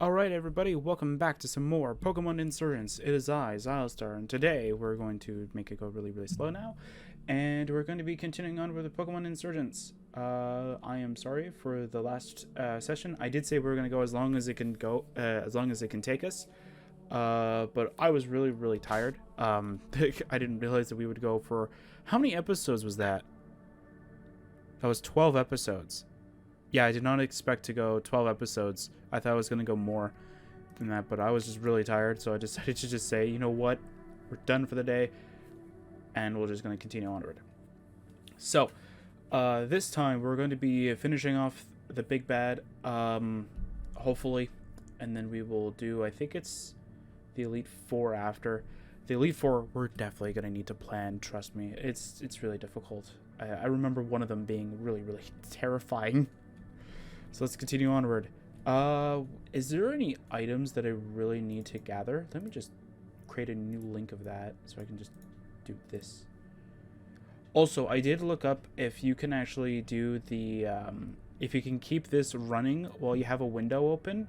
Alright everybody, welcome back to some more Pokemon Insurgence. It is I, Xilestar, and today we're going to make it go really slow now, and we're going to be continuing on with the Pokemon Insurgence. I am sorry for the last session. I did say we were going to go as long as it can go, as long as it can take us, but I was really tired. I didn't realize that we would go for, how many episodes was that? That was 12 episodes. Yeah, I did not expect to go 12 episodes. I thought I was going to go more than that, but I was just really tired, so I decided to just say, you know what, we're done for the day, and we're just going to continue onward. So, this time we're going to be finishing off the big bad, hopefully, and then we will do, I think it's the Elite Four after. The Elite Four, we're definitely going to need to plan, trust me. It's really difficult. I remember one of them being really terrifying. So let's continue onward. Is there any items that I really need to gather? Let me just create a new link of that so I can just do this. Also, I did look up if you can actually do the, if you can keep this running while you have a window open.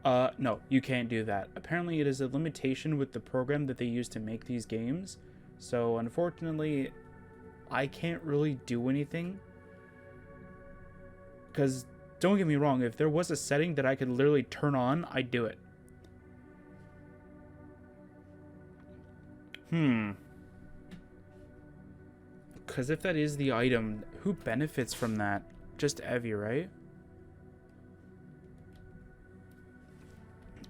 No, you can't do that. Apparently it is a limitation with the program that they use to make these games. So unfortunately, I can't really do anything. Because don't get me wrong, if there was a setting that I could literally turn on, I'd do it. Because if that is the item, who benefits from that? Just Evie, right?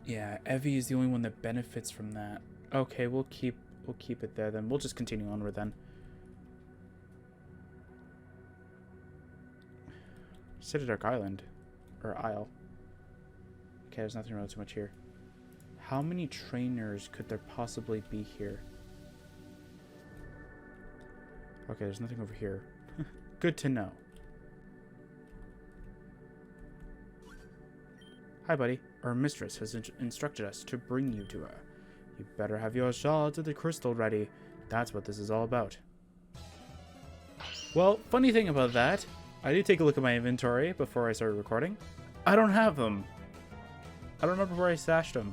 Yeah, Evie is the only one that benefits from that. Okay, we'll keep it there then. We'll just continue onward then. Dark Island. Or Isle. Okay, there's nothing really too much here. How many trainers could there possibly be here? Okay, there's nothing over here. Good to know. Hi, buddy. Our mistress has instructed us to bring you to her. You better have your shards of the crystal ready. That's what this is all about. Well, funny thing about that, I did take a look at my inventory before I started recording. I don't have them. I don't remember where I stashed them.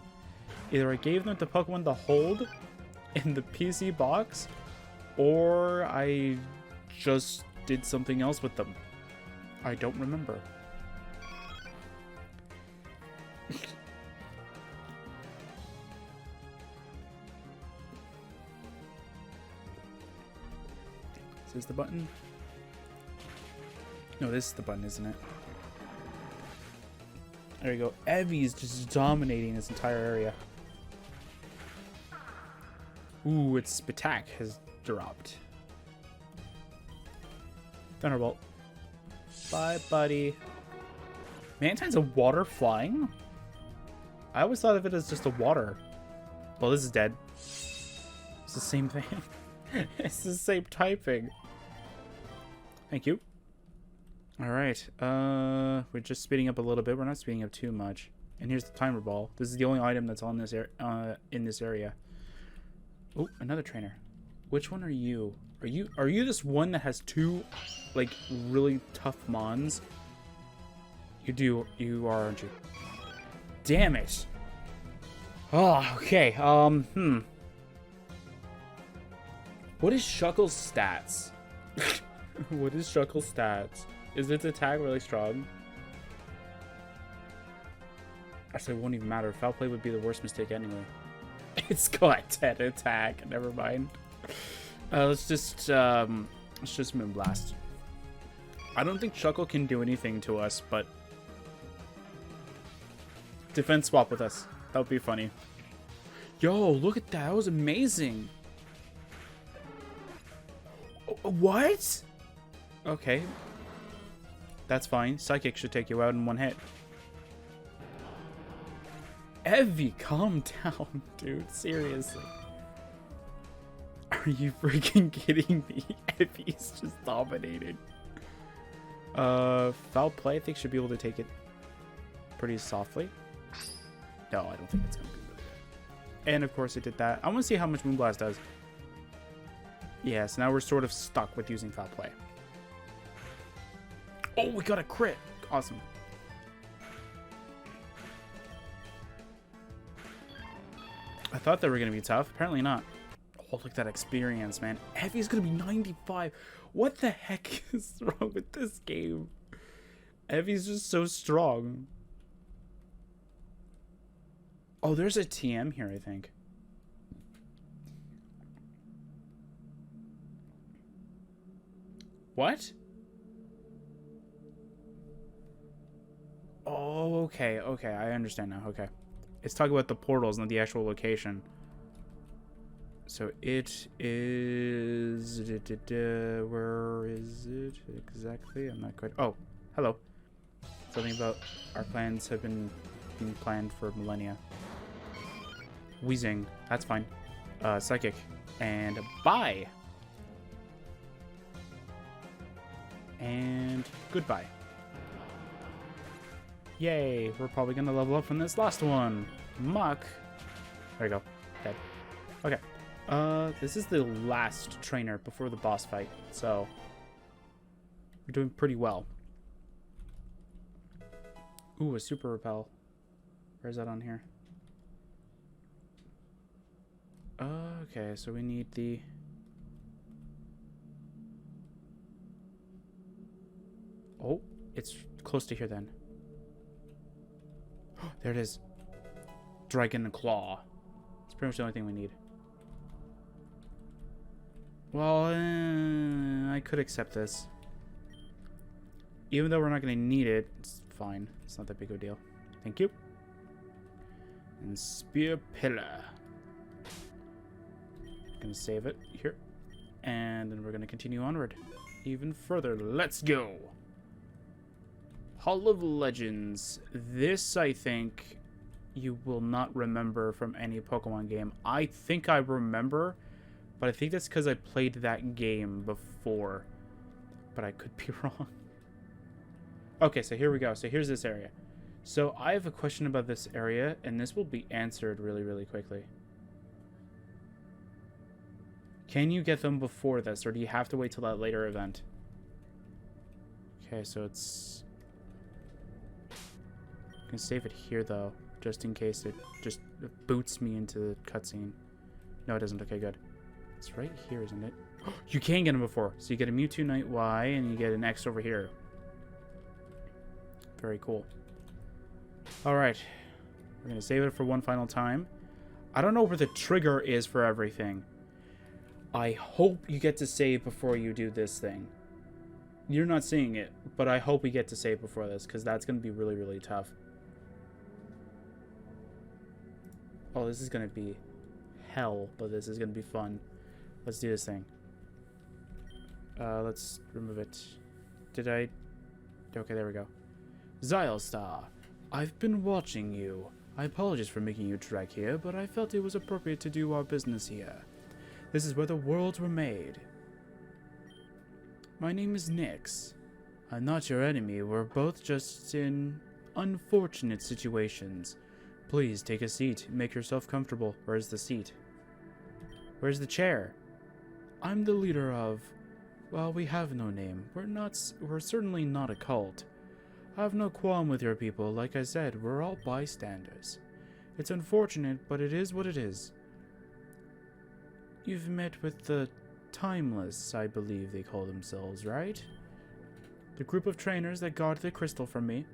Either I gave them to Pokemon to hold in the PC box, or I just did something else with them. I don't remember. Is this the button? No, this is the button, isn't it? There you go. Evie's just dominating this entire area. Ooh, its attack has dropped. Thunderbolt. Bye, buddy. Mantine's a water flying? I always thought of it as just a water. Well, this is dead. It's the same thing. It's the same typing. Thank you. Alright, we're just speeding up a little bit. We're not speeding up too much. And here's the timer ball. This is the only item that's on this in this area. Oh, another trainer. Which one are you? Are you this one that has two, like, really tough mons? You are, aren't you? Damn it! Oh, okay, What is Shuckle's stats? What is Shuckle's stats? Is its attack really strong? Actually, it won't even matter. Foul play would be the worst mistake anyway. It's got 10 attack. Never mind. Let's just Moonblast. I don't think Shuckle can do anything to us, but defense swap with us. That would be funny. Yo, look at that. That was amazing. What? Okay. That's fine. Psychic should take you out in one hit. Evie, calm down, dude. Seriously. Are you freaking kidding me? Evie's just dominating. Foul play, I think, should be able to take it pretty softly. No, I don't think it's going to be really good. And, of course, it did that. I want to see how much Moonblast does. Yeah, so now we're sort of stuck with using foul play. Oh, we got a crit. Awesome. I thought they were going to be tough. Apparently not. Oh, look at that experience, man. Effie's going to be 95. What the heck is wrong with this game? Effie's just so strong. Oh, there's a TM here, I think. What? Oh, okay, okay, I understand now, okay. It's talking about the portals, not the actual location. So it is... Where is it exactly? I'm not quite... Oh, hello. Something about our plans have been being planned for millennia. Wheezing, that's fine. Psychic. And bye! And goodbye. Yay, we're probably gonna level up from this last one. Muck. There you go. Dead. Okay. This is the last trainer before the boss fight, so we're doing pretty well. Ooh, a super repel. Where's that on here? Okay, so we need the... Oh, it's close to here then. There it is. Dragon Claw. It's pretty much the only thing we need. Well, I could accept this. Even though we're not going to need it, it's fine. It's not that big of a deal. Thank you. And Spear Pillar. Gonna save it here. And then we're going to continue onward. Even further. Let's go! Hall of Legends. This, I think, you will not remember from any Pokemon game. I think I remember, but I think that's because I played that game before. But I could be wrong. Okay, so here we go. So here's this area. So I have a question about this area, and this will be answered really, really quickly. Can you get them before this, or do you have to wait till that later event? Okay, so it's... I can save it here, though, just in case it just boots me into the cutscene. No, it doesn't. Okay, good. It's right here, isn't it? You can get them before. So you get a Mewtwo Knight Y, and you get an X over here. Very cool. Alright. We're going to save it for one final time. I don't know where the trigger is for everything. I hope you get to save before you do this thing. You're not seeing it, but I hope we get to save before this, because that's going to be really, really tough. Oh, this is going to be hell, but this is going to be fun. Let's do this thing. Let's remove it. Did I... Okay, there we go. Xilestar, I've been watching you. I apologize for making you trek here, but I felt it was appropriate to do our business here. This is where the worlds were made. My name is Nyx. I'm not your enemy. We're both just in unfortunate situations. Please take a seat. Make yourself comfortable. Where's the seat? Where's the chair? I'm the leader of... Well, we have no name. We're certainly not a cult. I have no qualm with your people. Like I said, we're all bystanders. It's unfortunate, but it is what it is. You've met with the Timeless, I believe they call themselves, right? The group of trainers that guard the crystal from me.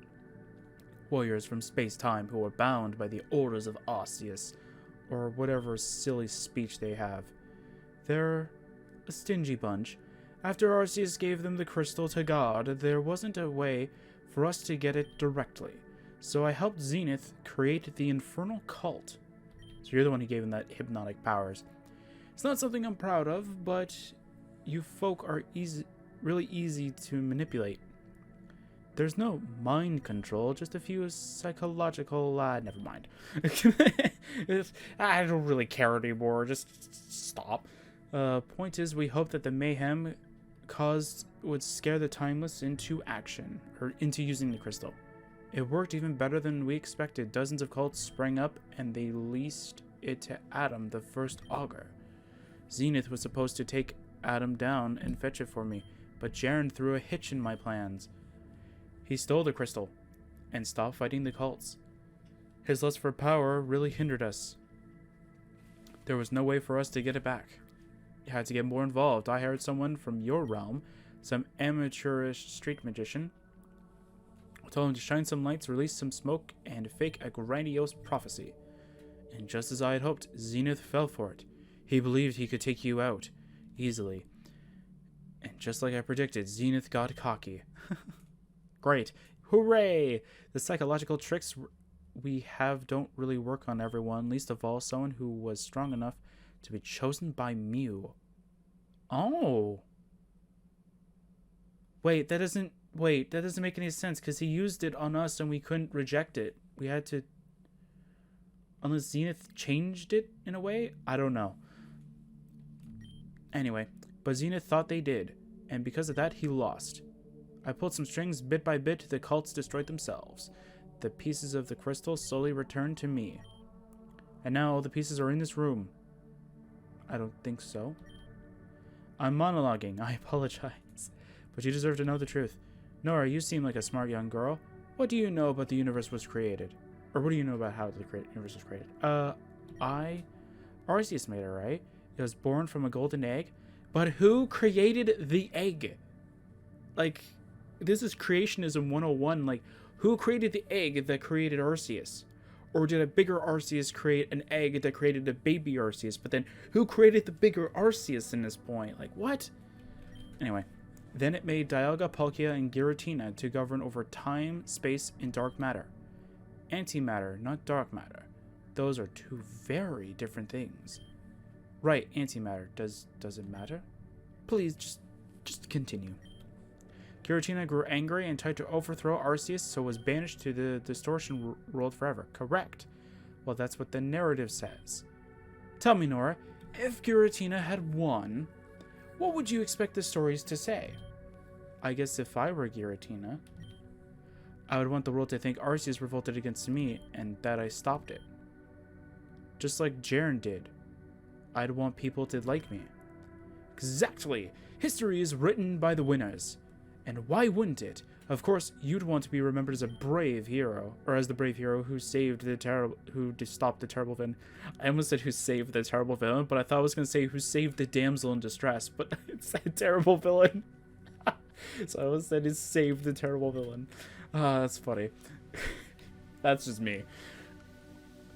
Warriors from space-time who are bound by the orders of Arceus, or whatever silly speech they have. They're a stingy bunch. After Arceus gave them the crystal to guard, there wasn't a way for us to get it directly. So I helped Zenith create the Infernal Cult. So you're the one who gave him that hypnotic powers. It's not something I'm proud of, but you folk are really easy to manipulate. There's no mind control, just a few psychological, never mind. I don't really care anymore, just stop. Point is, we hope that the mayhem caused would scare the Timeless into action, or into using the crystal. It worked even better than we expected. Dozens of cults sprang up, and they leased it to Adam, the first augur. Zenith was supposed to take Adam down and fetch it for me, but Jaren threw a hitch in my plans. He stole the crystal, and stopped fighting the cults. His lust for power really hindered us. There was no way for us to get it back. You had to get more involved. I hired someone from your realm, some amateurish street magician. I told him to shine some lights, release some smoke, and fake a grandiose prophecy. And just as I had hoped, Zenith fell for it. He believed he could take you out easily. And just like I predicted, Zenith got cocky. Great. Hooray! The psychological tricks we have don't really work on everyone, least of all someone who was strong enough to be chosen by Mew. Oh. Wait, that doesn't make any sense, because he used it on us and we couldn't reject it. We had to... Unless Zenith changed it in a way? I don't know. Anyway, but Zenith thought they did, and because of that, he lost. I pulled some strings bit by bit, the cults destroyed themselves. The pieces of the crystal slowly returned to me. And now all the pieces are in this room. I don't think so. I'm monologuing. I apologize. But you deserve to know the truth. Nora, you seem like a smart young girl. What do you know about the universe was created? Or what do you know about how the universe was created? Arceus made it, right? It was born from a golden egg. But who created the egg? Like, this is creationism 101. Like, who created the egg that created Arceus? Or did a bigger Arceus create an egg that created a baby Arceus? But then, who created the bigger Arceus in this point? Like, what? Anyway, then it made Dialga, Palkia, and Giratina to govern over time, space, and dark matter. Antimatter, not dark matter. Those are two very different things. Right, antimatter. Does it matter? Please, just continue. Giratina grew angry and tried to overthrow Arceus, so was banished to the distortion world forever. Correct. Well, that's what the narrative says. Tell me, Nora, if Giratina had won, what would you expect the stories to say? I guess if I were Giratina, I would want the world to think Arceus revolted against me and that I stopped it. Just like Jaren did. I'd want people to like me. Exactly! History is written by the winners. And why wouldn't it? Of course, you'd want to be remembered as a brave hero, or as the brave hero who saved who stopped the terrible villain. I almost said who saved the terrible villain, but I thought I was going to say who saved the damsel in distress, but it said terrible villain. So I almost said who saved the terrible villain. That's funny. That's just me.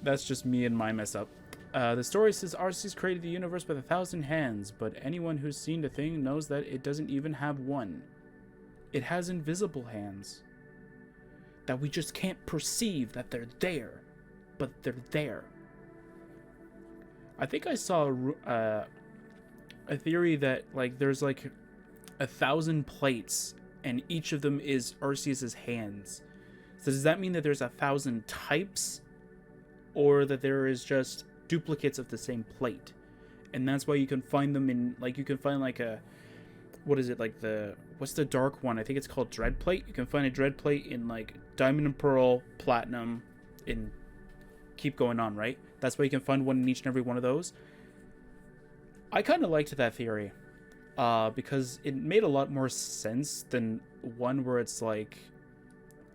That's just me and my mess up. The story says Arceus created the universe with 1,000 hands, but anyone who's seen the thing knows that it doesn't even have one. It has invisible hands that we just can't perceive that they're there, but they're there. I think I saw a theory that like there's like 1,000 plates and each of them is Arceus's hands. So does that mean that there's 1,000 types, or that there is just duplicates of the same plate? And that's why you can find them in, like, you can find like a, what is it, like what's the dark one? I think it's called Dread Plate. You can find a Dread Plate in like Diamond and Pearl, Platinum, and keep going on, right? That's why you can find one in each and every one of those. I kind of liked that theory, because it made a lot more sense than one where it's like,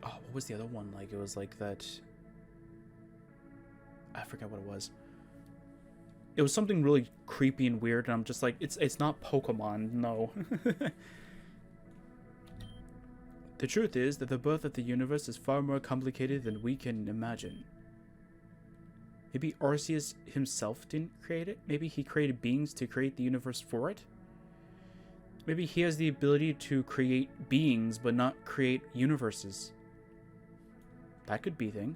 oh, what was the other one? Like, it was like that, I forget what it was. It was something really creepy and weird, and I'm just like, it's not Pokemon, no. The truth is that the birth of the universe is far more complicated than we can imagine. Maybe Arceus himself didn't create it? Maybe he created beings to create the universe for it? Maybe he has the ability to create beings but not create universes. That could be a thing.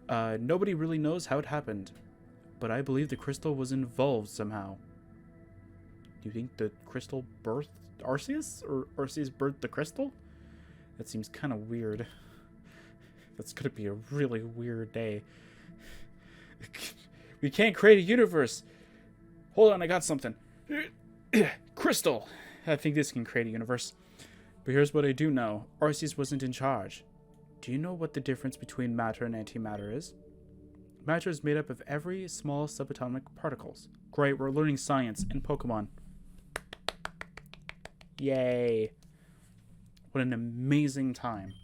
Nobody really knows how it happened, but I believe the crystal was involved somehow. Do you think the crystal birthed Arceus? Or Arceus birthed the crystal? That seems kind of weird. That's gonna be a really weird day. We can't create a universe. Hold on, I got something. Crystal. I think this can create a universe. But here's what I do know. Arceus wasn't in charge. Do you know what the difference between matter and antimatter is? Matter is made up of every small subatomic particles. Great, we're learning science in Pokemon. Yay. What an amazing time.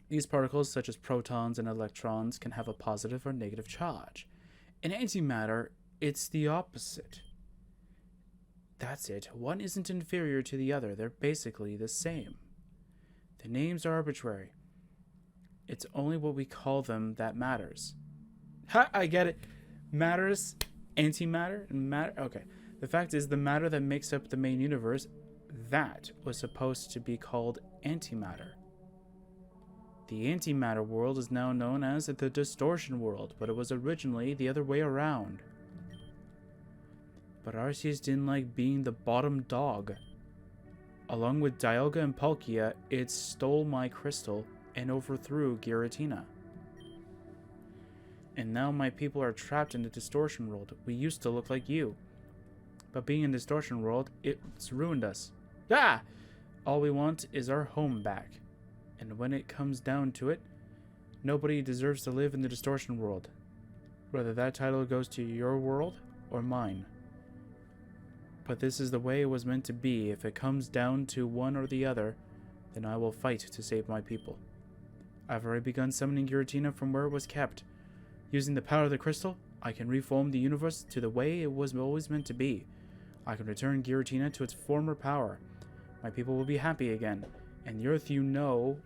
These particles, such as protons and electrons, can have a positive or negative charge. In antimatter, it's the opposite. That's it. One isn't inferior to the other. They're basically the same. The names are arbitrary. It's only what we call them that matters. Ha! I get it. Matters, antimatter, and matter. Okay. The fact is, the matter that makes up the main universe, that was supposed to be called antimatter. The antimatter world is now known as the distortion world, but it was originally the other way around. But Arceus didn't like being the bottom dog. Along with Dialga and Palkia, it stole my crystal and overthrew Giratina. And now my people are trapped in the distortion world. We used to look like you. But being in the distortion world, it's ruined us. Ah! All we want is our home back. And when it comes down to it, nobody deserves to live in the distortion world. Whether that title goes to your world or mine. But this is the way it was meant to be. If it comes down to one or the other, then I will fight to save my people. I've already begun summoning Giratina from where it was kept. Using the power of the crystal, I can reform the universe to the way it was always meant to be. I can return Giratina to its former power. My people will be happy again, and the earth you know